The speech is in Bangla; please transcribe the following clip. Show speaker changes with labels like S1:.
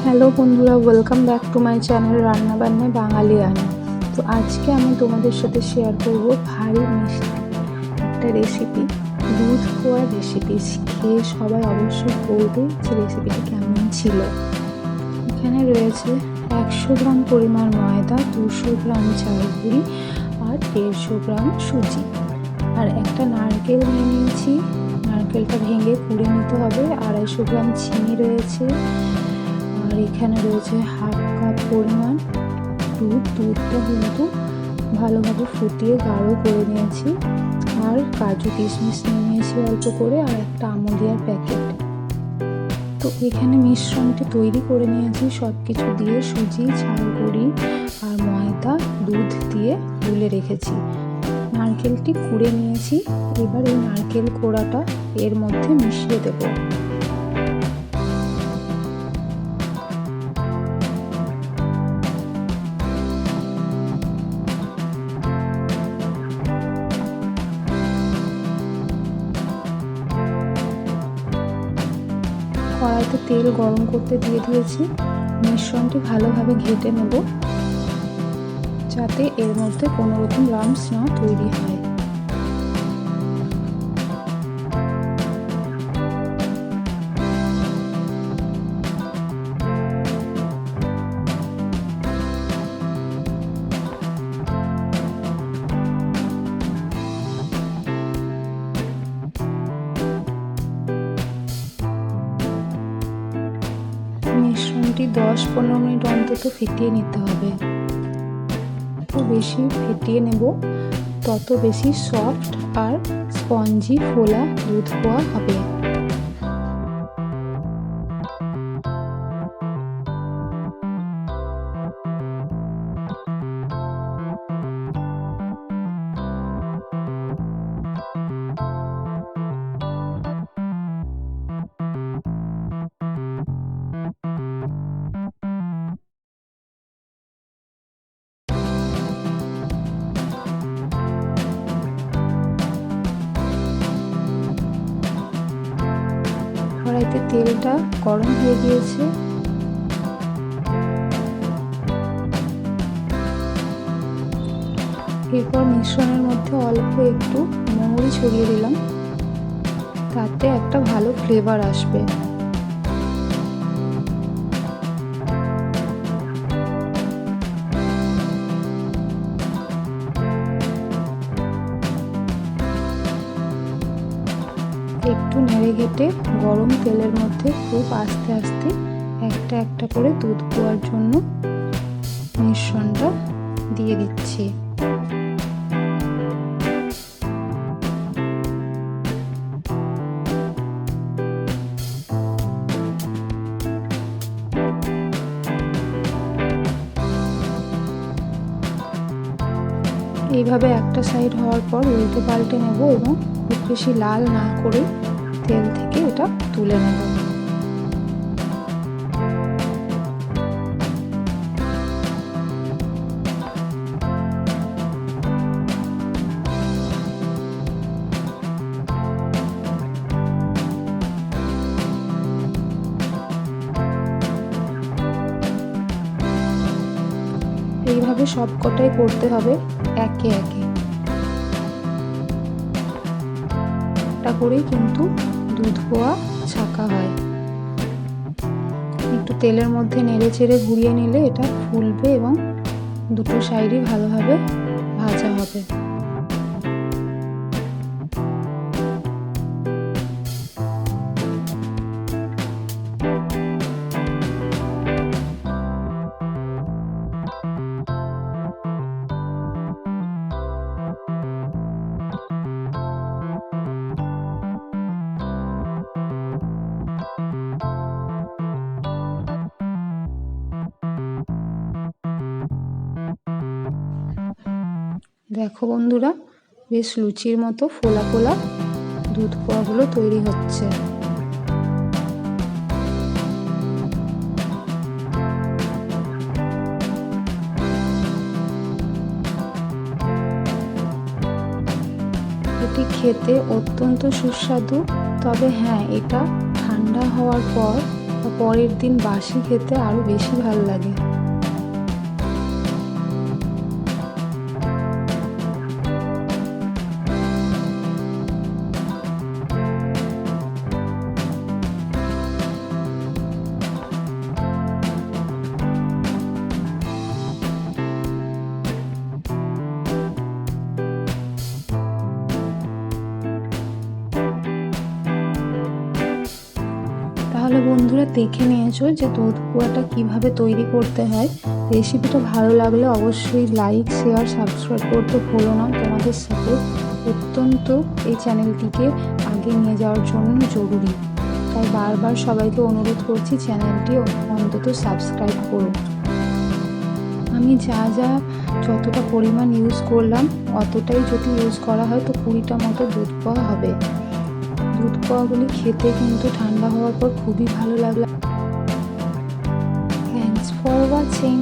S1: হ্যালো বন্ধুরা, welcome back to my channel রান্নাবান্না বাঙালিয়ানা। তো আজকে আমি তোমাদের সাথে শেয়ার করব ভারী মিষ্টি একটা রেসিপি, দুধ পোয়ার রেসিপি। খেয়ে সবাই অবশ্যই বলবে যে রেসিপিটি কেমন ছিল। এখানে রয়েছে 100 গ্রাম পরিমাণ ময়দা, 200 গ্রাম চাল গুঁড়ি আর 150 গ্রাম সুজি, আর একটা নারকেল নিয়ে নিয়েছি। নারকেলটা ভেঙে কুড়ে নিতে হবে। 250 গ্রাম চিনি রয়েছে, আর এখানে রয়েছে হাফ কাপ পরিমাণ দুধটা কিন্তু ভালোভাবে ফুটিয়ে গাঢ় করে নিয়েছি। আর কাজু কিশমিশ নিয়ে নিয়েছি অল্প করে, আর একটা আমুলিয়ার প্যাকেট। তো এখানে মিশ্রণটি তৈরি করে নিয়েছি সব কিছু দিয়ে, সুজি, চাল গুঁড়ি আর ময়দা, দুধ দিয়ে গুলে রেখেছি। নারকেলটি কুড়ে নিয়েছি। এবার এই নারকেল কোড়াটা এর মধ্যে মিশিয়ে দেবো। কড়াইতে তেল গরম করতে দিয়ে দিয়েছি। মিশ্রণটি ভালোভাবে ঘেটে নেব, যাতে এর মধ্যে কোনো রকম লাম্পস না তৈরি হয়। মিশ্রণটি 10-15 মিনিট অন্তত ফেটিয়ে নিতে হবে। তো বেশি ফেটিয়ে নেব, তত বেশি সফট আর স্পঞ্জি ফোলা দুধ পোয়া হবে। কড়াইতে তেলটা গরম হয়ে গিয়েছে। এরপর মিশ্রণের মধ্যে অল্প একটু মৌরি ছড়িয়ে দিলাম, তাতে একটা ভালো ফ্লেভার আসবে। একটু নেড়ে ঘেটে গরম তেলের মধ্যে খুব আস্তে আস্তে একটা একটা করে দুধ পোয়ার জন্য মিশ্রণটা দিয়ে দিচ্ছি। এইভাবে একটা সাইড হওয়ার পর উল্টে পাল্টে নেব এবং খুব বেশি লাল না করে তেল থেকে এটা তুলে নেব। এইভাবে সবকটাই করতে হবে একে একে। একটা করেই কিন্তু দুধ পোয়া ছাঁকা হয়। একটু তেলের মধ্যে নেড়ে চেড়ে ঘুরিয়ে নিলে এটা ফুলবে এবং দুটো সাইডই ভালোভাবে ভাজা হবে। দেখো বন্ধুরা, বেশ লুচির মতো ফোলা ফোলা দুধ পোয়াগুলো তৈরি হচ্ছে। এটি খেতে অত্যন্ত সুস্বাদু। তবে হ্যাঁ, এটা ঠান্ডা হওয়ার পর বা পরের দিন বাসি খেতে আরও বেশি ভালো লাগে। তাহলে বন্ধুরা দেখে নিয়েছো যে দুধ পোহাটা কীভাবে তৈরি করতে হয়। রেসিপিটা ভালো লাগলে অবশ্যই লাইক, শেয়ার, সাবস্ক্রাইব করতে ভুলো না। তোমাদের সাপোর্ট অত্যন্ত এই চ্যানেলটিকে আগে নিয়ে যাওয়ার জন্য জরুরি। তাই বারবার সবাইকে অনুরোধ করছি চ্যানেলটি অন্তত সাবস্ক্রাইব করো। আমি যতটা পরিমাণ ইউজ করলাম অতটাই যদি ইউজ করা হয় তো 20টা মতো দুধ পোহা হবে। দুধ পোহাগুলি খেতে কিন্তু ঠান্ডা হওয়ার পর খুবই ভালো লাগলো। Thanks for watching.